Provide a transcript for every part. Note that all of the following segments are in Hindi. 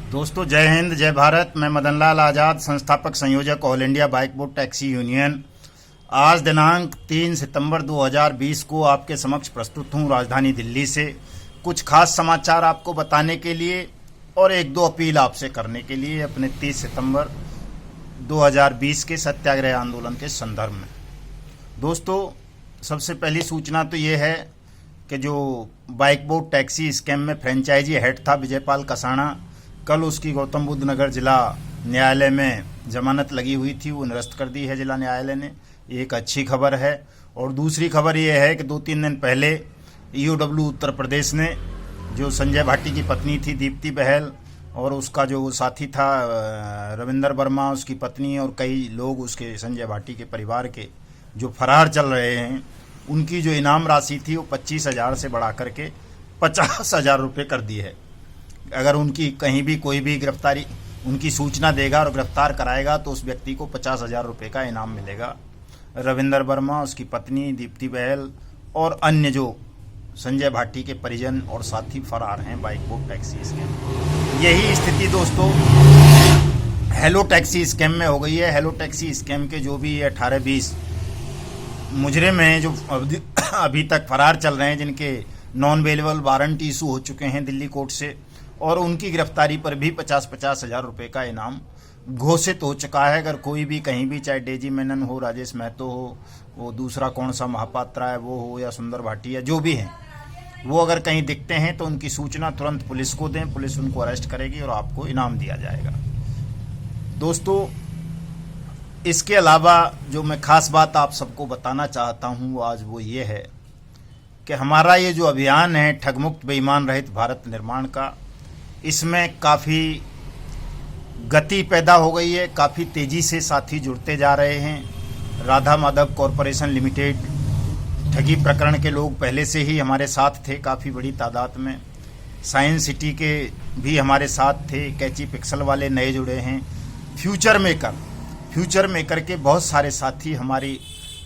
दोस्तों जय हिंद जय भारत। मैं मदन लाल आज़ाद, संस्थापक संयोजक all India bike board taxi union. आज दिनांक 3 सितंबर 2020 को आपके समक्ष प्रस्तुत हूँ राजधानी दिल्ली से कुछ खास समाचार आपको बताने के लिए और एक दो अपील आपसे करने के लिए अपने 30 सितंबर 2020 के सत्याग्रह आंदोलन के संदर्भ में। दोस्तों सबसे पहली सूचना तो ये है कि जो बाइक बोर्ड टैक्सी स्कैम में फ्रेंचाइजी हेड था विजयपाल कसाणा, कल उसकी गौतम बुद्ध नगर जिला न्यायालय में जमानत लगी हुई थी, वो निरस्त कर दी है जिला न्यायालय ने। एक अच्छी खबर है। और दूसरी खबर ये है कि 2-3 दिन पहले ईओडब्ल्यू उत्तर प्रदेश ने जो संजय भाटी की पत्नी थी दीप्ति बहल और उसका जो साथी था रविंदर वर्मा, उसकी पत्नी और कई लोग उसके संजय भाटी के परिवार के जो फरार चल रहे हैं, उनकी जो इनाम राशि थी वो 25,000 से बढ़ा करके 50,000 रुपये कर दी है। अगर उनकी कहीं भी कोई भी गिरफ्तारी उनकी सूचना देगा और गिरफ्तार कराएगा तो उस व्यक्ति को 50,000 रुपये का इनाम मिलेगा। रविंदर वर्मा, उसकी पत्नी दीप्ति बहल और अन्य जो संजय भाटी के परिजन और साथी फरार हैं बाइक बोर्ड टैक्सी स्कैम। यही स्थिति दोस्तों हेलो टैक्सी स्कैम में हो गई है। हेलो टैक्सी स्कैम के जो भी 18-20 मुजरिम हैं जो अभी तक फरार चल रहे हैं, जिनके नॉन अवेलेबल वारंट इशू हो चुके हैं दिल्ली कोर्ट से, और उनकी गिरफ्तारी पर भी 50,000 रुपये का इनाम घोषित हो चुका है। अगर कोई भी कहीं भी, चाहे डेजी मेनन हो, राजेश महतो हो, वो दूसरा कौन सा महापात्रा है वो हो, या सुंदर भाटी या जो भी हैं, वो अगर कहीं दिखते हैं तो उनकी सूचना तुरंत पुलिस को दें। पुलिस उनको अरेस्ट करेगी और आपको इनाम दिया जाएगा। दोस्तों इसके अलावा जो मैं खास बात आप सबको बताना चाहता हूँ आज वो ये है कि हमारा ये जो अभियान है ठगमुक्त बेईमान रहित भारत निर्माण का, इसमें काफ़ी गति पैदा हो गई है। काफ़ी तेज़ी से साथी जुड़ते जा रहे हैं। राधा माधव कॉरपोरेशन लिमिटेड ठगी प्रकरण के लोग पहले से ही हमारे साथ थे काफ़ी बड़ी तादाद में। साइंस सिटी के भी हमारे साथ थे। कैची पिक्सल वाले नए जुड़े हैं। फ्यूचर मेकर के बहुत सारे साथी हमारी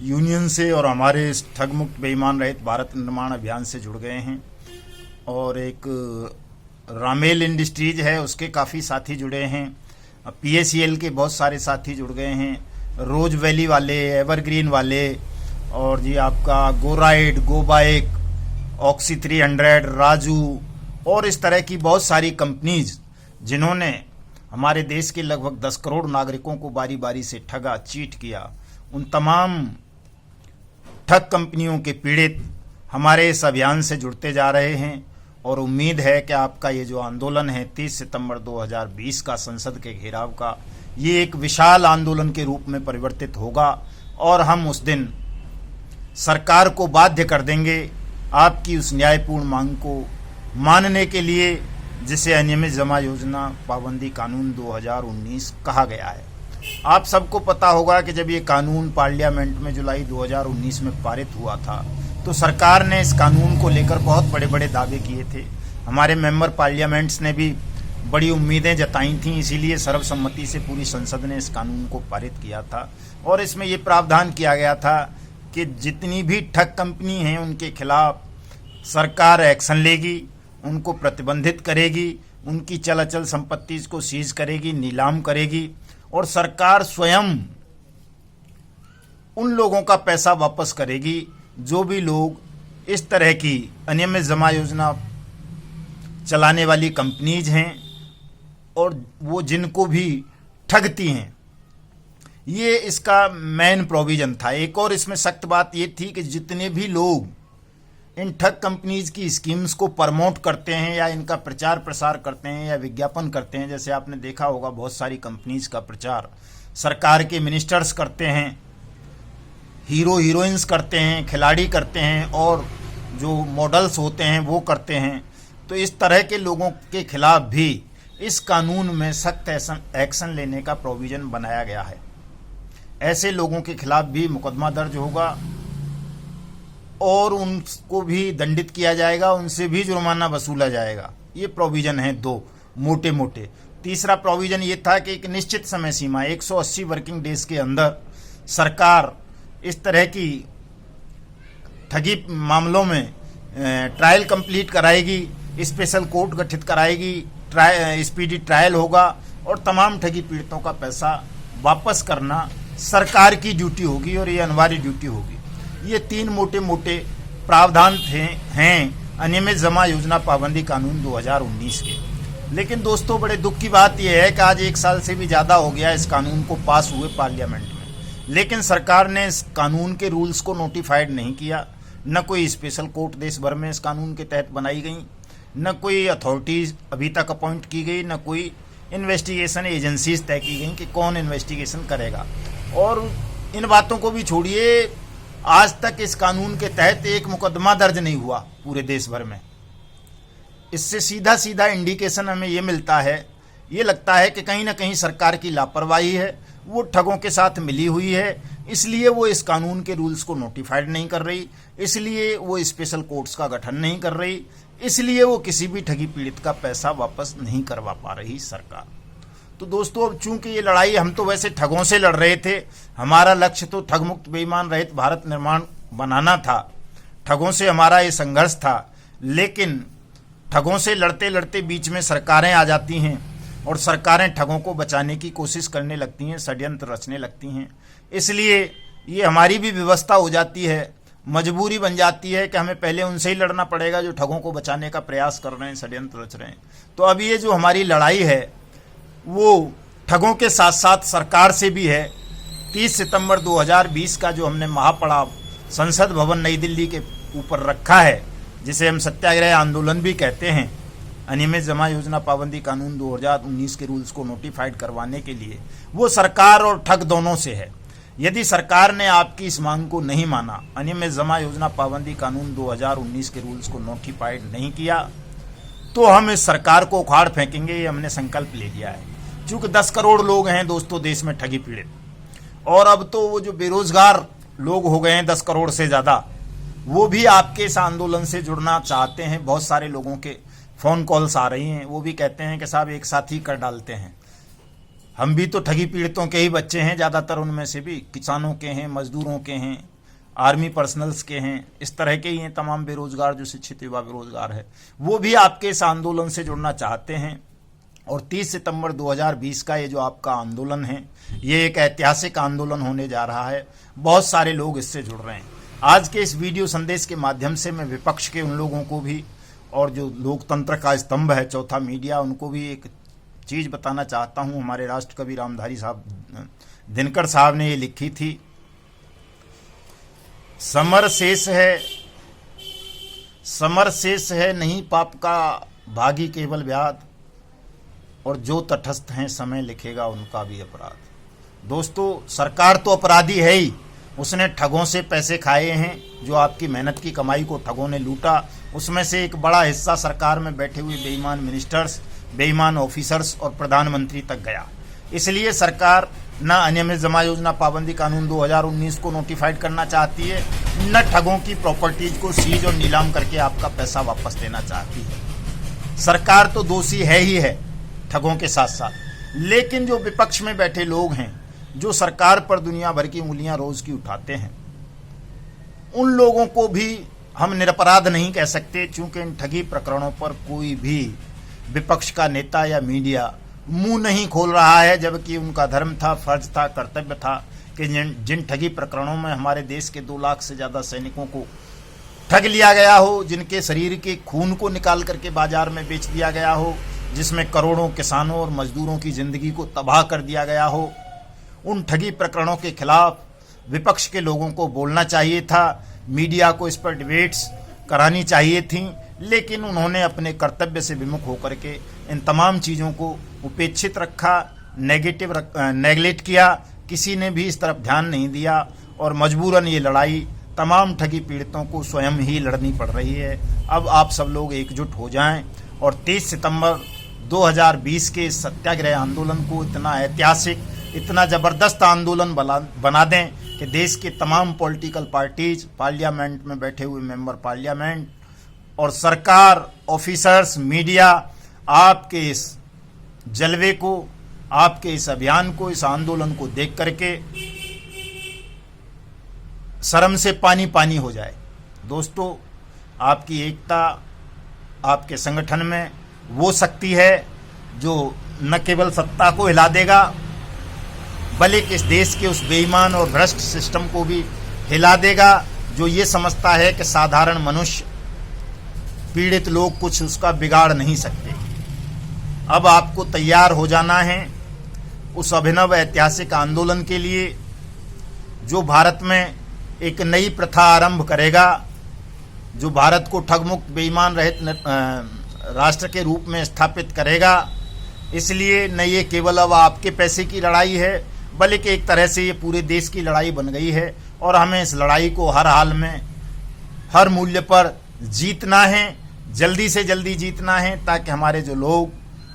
यूनियन से और हमारे इस ठगमुक्त बेईमान रहित भारत निर्माण अभियान से जुड़ गए हैं। और एक रामेल इंडस्ट्रीज है, उसके काफ़ी साथी जुड़े हैं। PACL के बहुत सारे साथी जुड़ गए हैं। रोज वैली वाले, एवरग्रीन वाले, और जी आपका गो राइड, गो बाइक, ऑक्सी 300, राजू और इस तरह की बहुत सारी कंपनीज जिन्होंने हमारे देश के लगभग 10 करोड़ नागरिकों को बारी बारी से ठगा, चीट किया, उन तमाम ठग कंपनियों के पीड़ित हमारे इस अभियान से जुड़ते जा रहे हैं। और उम्मीद है कि आपका ये जो आंदोलन है 30 सितंबर 2020 का संसद के घेराव का, ये एक विशाल आंदोलन के रूप में परिवर्तित होगा और हम उस दिन सरकार को बाध्य कर देंगे आपकी उस न्यायपूर्ण मांग को मानने के लिए, जिसे अनियमित जमा योजना पाबंदी कानून 2019 कहा गया है। आप सबको पता होगा कि जब ये कानून पार्लियामेंट में जुलाई 2019 में पारित हुआ था तो सरकार ने इस कानून को लेकर बहुत बड़े बड़े दावे किए थे। हमारे मेंबर पार्लियामेंट्स ने भी बड़ी उम्मीदें जताई थीं, इसीलिए सर्वसम्मति से पूरी संसद ने इस कानून को पारित किया था। और इसमें ये प्रावधान किया गया था कि जितनी भी ठग कंपनी हैं उनके खिलाफ सरकार एक्शन लेगी, उनको प्रतिबंधित करेगी, उनकी चल अचल संपत्ति को सीज करेगी, नीलाम करेगी, और सरकार स्वयं उन लोगों का पैसा वापस करेगी जो भी लोग इस तरह की अनियमित जमा योजना चलाने वाली कंपनीज हैं और वो जिनको भी ठगती हैं। ये इसका मेन प्रोविज़न था। एक और इसमें सख्त बात ये थी कि जितने भी लोग इन ठग कंपनीज की स्कीम्स को प्रमोट करते हैं या इनका प्रचार प्रसार करते हैं या विज्ञापन करते हैं, जैसे आपने देखा होगा बहुत सारी कंपनीज का प्रचार सरकार के मिनिस्टर्स करते हैं, हीरो हीरोइंस करते हैं, खिलाड़ी करते हैं और जो मॉडल्स होते हैं वो करते हैं। तो इस तरह के लोगों के खिलाफ भी इस कानून में सख्त एक्शन लेने का प्रोविज़न बनाया गया है। ऐसे लोगों के खिलाफ भी मुकदमा दर्ज होगा और उनको भी दंडित किया जाएगा, उनसे भी जुर्माना वसूला जाएगा। ये प्रोविज़न है दो मोटे मोटे। तीसरा प्रोविज़न ये था कि एक निश्चित समय सीमा 180 वर्किंग डेज के अंदर सरकार इस तरह की ठगी मामलों में ट्रायल कंप्लीट कराएगी, स्पेशल कोर्ट गठित कराएगी स्पीडी ट्रायल होगा और तमाम ठगी पीड़ितों का पैसा वापस करना सरकार की ड्यूटी होगी और ये अनिवार्य ड्यूटी होगी। ये 3 मोटे मोटे प्रावधान हैं अनियमित जमा योजना पाबंदी कानून 2019 के। लेकिन दोस्तों, बड़े दुख की बात यह है कि आज 1 साल से भी ज़्यादा हो गया इस कानून को पास हुए पार्लियामेंट में, लेकिन सरकार ने इस कानून के रूल्स को नोटिफाइड नहीं किया। न कोई स्पेशल कोर्ट देश भर में इस कानून के तहत बनाई गई, न कोई अथॉरिटीज अभी तक अपॉइंट की गई, न कोई इन्वेस्टिगेशन एजेंसीज तय की गई कि कौन इन्वेस्टिगेशन करेगा। और इन बातों को भी छोड़िए, आज तक इस कानून के तहत एक मुकदमा दर्ज नहीं हुआ पूरे देश भर में। इससे सीधा सीधा इंडिकेशन हमें ये मिलता है, ये लगता है कि कहीं ना कहीं सरकार की लापरवाही है, वो ठगों के साथ मिली हुई है, इसलिए वो इस कानून के रूल्स को नोटिफाइड नहीं कर रही, इसलिए वो स्पेशल कोर्ट्स का गठन नहीं कर रही, इसलिए वो किसी भी ठगी पीड़ित का पैसा वापस नहीं करवा पा रही सरकार। तो दोस्तों, अब चूंकि ये लड़ाई हम तो वैसे ठगों से लड़ रहे थे, हमारा लक्ष्य तो ठग मुक्त बेईमान रहित भारत निर्माण बनाना था, ठगों से हमारा ये संघर्ष था। लेकिन ठगों से लड़ते लड़ते बीच में सरकारें आ जाती हैं और सरकारें ठगों को बचाने की कोशिश करने लगती हैं, षड्यंत्र रचने लगती हैं। इसलिए ये हमारी भी व्यवस्था हो जाती है, मजबूरी बन जाती है कि हमें पहले उनसे ही लड़ना पड़ेगा जो ठगों को बचाने का प्रयास कर रहे हैं, षड्यंत्र रच रहे हैं। तो अब ये जो हमारी लड़ाई है वो ठगों के साथ साथ सरकार से भी है। 30 सितंबर 2020 का जो हमने महापड़ाव संसद भवन नई दिल्ली के ऊपर रखा है, जिसे हम सत्याग्रह आंदोलन भी कहते हैं, अनियमित जमा योजना पाबंदी कानून 2019 के रूल्स को नोटिफाइड करवाने के लिए, वो सरकार और ठग दोनों से है। यदि सरकार ने आपकी इस मांग को नहीं माना, अनियमित जमा योजना पाबंदी कानून 2019 के रूल्स को नोटिफाइड नहीं किया, तो हम इस सरकार को उखाड़ फेंकेंगे, ये हमने संकल्प ले लिया है। क्योंकि 10 करोड़ लोग हैं दोस्तों देश में ठगी पीड़ित, और अब तो वो जो बेरोजगार लोग हो गए हैं 10 करोड़ से ज़्यादा, वो भी आपके इस आंदोलन से जुड़ना चाहते हैं। बहुत सारे लोगों के फ़ोन कॉल्स आ रही हैं, वो भी कहते हैं कि साहब एक साथ ही कर डालते हैं। हम भी तो ठगी पीड़ितों के ही बच्चे हैं, ज़्यादातर उनमें से भी किसानों के हैं, मजदूरों के हैं, आर्मी पर्सनल्स के हैं, इस तरह के ही हैं तमाम बेरोजगार जो शिक्षित युवा बेरोजगार है, वो भी आपके इस आंदोलन से जुड़ना चाहते हैं। और 30 सितंबर 2020 का ये जो आपका आंदोलन है, ये एक ऐतिहासिक आंदोलन होने जा रहा है। बहुत सारे लोग इससे जुड़ रहे हैं। आज के इस वीडियो संदेश के माध्यम से मैं विपक्ष के उन लोगों को भी, और जो लोकतंत्र का स्तंभ है चौथा मीडिया, उनको भी एक चीज़ बताना चाहता हूँ। हमारे राष्ट्रकवि रामधारी साहब दिनकर साहब ने ये लिखी थी, समर शेष है नहीं पाप का भागी केवल व्याध, और जो तटस्थ हैं समय लिखेगा उनका भी अपराध। दोस्तों, सरकार तो अपराधी है ही, उसने ठगों से पैसे खाए हैं, जो आपकी मेहनत की कमाई को ठगों ने लूटा, उसमें से एक बड़ा हिस्सा सरकार में बैठे हुए बेईमान मिनिस्टर्स, बेईमान ऑफिसर्स और प्रधानमंत्री तक गया। इसलिए सरकार न अनियमित जमा योजना पाबंदी कानून 2019 को नोटिफाइड करना चाहती है, न ठगों की प्रॉपर्टीज को सीज और नीलाम करके आपका पैसा वापस देना चाहती है। सरकार तो दोषी है ही है ठगों के साथ साथ, लेकिन जो विपक्ष में बैठे लोग हैं, जो सरकार पर दुनिया भर की उंगलियां रोज की उठाते हैं, उन लोगों को भी हम निरपराध नहीं कह सकते, क्योंकि इन ठगी प्रकरणों पर कोई भी विपक्ष का नेता या मीडिया मुंह नहीं खोल रहा है, जबकि उनका धर्म था, फर्ज था, कर्तव्य था कि जिन ठगी प्रकरणों में हमारे देश के 2 लाख से ज़्यादा सैनिकों को ठग लिया गया हो, जिनके शरीर के खून को निकाल करके बाजार में बेच दिया गया हो, जिसमें करोड़ों किसानों और मजदूरों की जिंदगी को तबाह कर दिया गया हो, उन ठगी प्रकरणों के खिलाफ विपक्ष के लोगों को बोलना चाहिए था, मीडिया को इस पर डिबेट्स करानी चाहिए थी, लेकिन उन्होंने अपने कर्तव्य से विमुख होकर के इन तमाम चीज़ों को उपेक्षित रखा, नेगलेक्ट किया, किसी ने भी इस तरफ ध्यान नहीं दिया, और मजबूरन ये लड़ाई तमाम ठगी पीड़ितों को स्वयं ही लड़नी पड़ रही है। अब आप सब लोग एकजुट हो जाएं और 30 सितंबर 2020 के सत्याग्रह आंदोलन को इतना ऐतिहासिक, इतना ज़बरदस्त आंदोलन बना दें कि देश के तमाम पॉलिटिकल पार्टीज, पार्लियामेंट में बैठे हुए मेंबर पार्लियामेंट और सरकार, ऑफिसर्स, मीडिया आपके इस जलवे को, आपके इस अभियान को, इस आंदोलन को देख करके शर्म से पानी पानी हो जाए। दोस्तों, आपकी एकता, आपके संगठन में वो शक्ति है जो न केवल सत्ता को हिला देगा बल्कि इस देश के उस बेईमान और भ्रष्ट सिस्टम को भी हिला देगा जो ये समझता है कि साधारण मनुष्य, पीड़ित लोग कुछ उसका बिगाड़ नहीं सकते। अब आपको तैयार हो जाना है उस अभिनव ऐतिहासिक आंदोलन के लिए जो भारत में एक नई प्रथा आरंभ करेगा, जो भारत को ठगमुक्त बेईमान रहित राष्ट्र के रूप में स्थापित करेगा। इसलिए न ये केवल अब आपके पैसे की लड़ाई है बल्कि एक तरह से ये पूरे देश की लड़ाई बन गई है और हमें इस लड़ाई को हर हाल में, हर मूल्य पर जीतना है, जल्दी से जल्दी जीतना है, ताकि हमारे जो लोग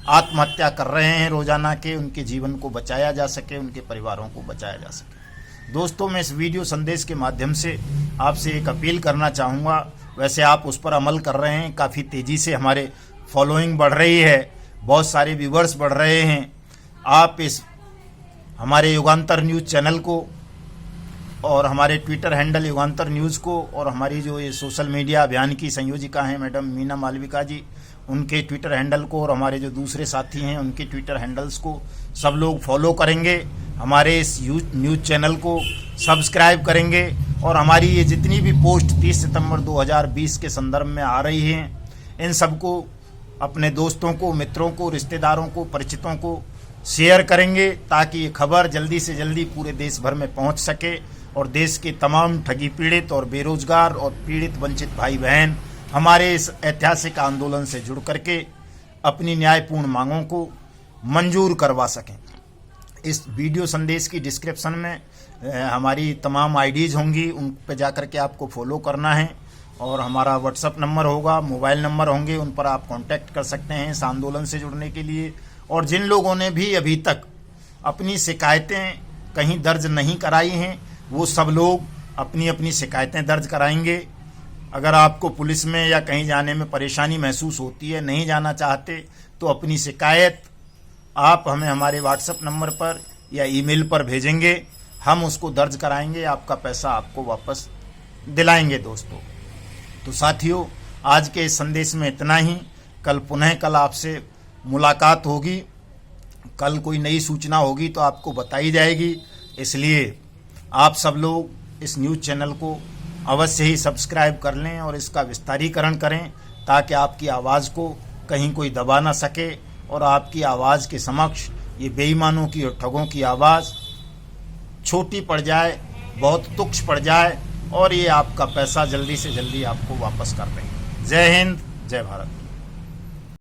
आत्महत्या कर रहे हैं रोजाना के, उनके जीवन को बचाया जा सके, उनके परिवारों को बचाया जा सके। दोस्तों, मैं इस वीडियो संदेश के माध्यम से आपसे एक अपील करना चाहूँगा। वैसे आप उस पर अमल कर रहे हैं, काफ़ी तेज़ी से हमारे फॉलोइंग बढ़ रही है, बहुत सारे व्यूवर्स बढ़ रहे हैं। आप इस हमारे युगांतर न्यूज़ चैनल को और हमारे ट्विटर हैंडल युगांतर न्यूज़ को और हमारी जो ये सोशल मीडिया अभियान की संयोजिका हैं मैडम मीना मालविका जी, उनके ट्विटर हैंडल को और हमारे जो दूसरे साथी हैं उनके ट्विटर हैंडल्स को सब लोग फॉलो करेंगे, हमारे इस न्यूज़ चैनल को सब्सक्राइब करेंगे और हमारी ये जितनी भी पोस्ट 30 सितंबर 2020 के संदर्भ में आ रही हैं, इन सबको अपने दोस्तों को, मित्रों को, रिश्तेदारों को, परिचितों को शेयर करेंगे ताकि ये खबर जल्दी से जल्दी पूरे देश भर में पहुंच सके और देश के तमाम ठगी पीड़ित और बेरोजगार और पीड़ित वंचित भाई बहन हमारे इस ऐतिहासिक आंदोलन से जुड़ करके अपनी न्यायपूर्ण मांगों को मंजूर करवा सकें। इस वीडियो संदेश की डिस्क्रिप्शन में हमारी तमाम आईडीज़ होंगी, उन पर जाकर के आपको फॉलो करना है और हमारा व्हाट्सअप नंबर होगा, मोबाइल नंबर होंगे, उन पर आप कांटेक्ट कर सकते हैं इस आंदोलन से जुड़ने के लिए। और जिन लोगों ने भी अभी तक अपनी शिकायतें कहीं दर्ज नहीं कराई हैं, वो सब लोग अपनी अपनी शिकायतें दर्ज कराएंगे। अगर आपको पुलिस में या कहीं जाने में परेशानी महसूस होती है, नहीं जाना चाहते, तो अपनी शिकायत आप हमें हमारे व्हाट्सएप नंबर पर या ईमेल पर भेजेंगे, हम उसको दर्ज कराएंगे, आपका पैसा आपको वापस दिलाएंगे। दोस्तों, तो साथियों, आज के इस संदेश में इतना ही। कल आपसे मुलाकात होगी, कल कोई नई सूचना होगी तो आपको बताई जाएगी। इसलिए आप सब लोग इस न्यूज़ चैनल को अवश्य ही सब्सक्राइब कर लें और इसका विस्तारीकरण करें ताकि आपकी आवाज़ को कहीं कोई दबा ना सके और आपकी आवाज़ के समक्ष ये बेईमानों की और ठगों की आवाज़ छोटी पड़ जाए, बहुत तुच्छ पड़ जाए और ये आपका पैसा जल्दी से जल्दी आपको वापस कर दें। जय हिंद, जय भारत।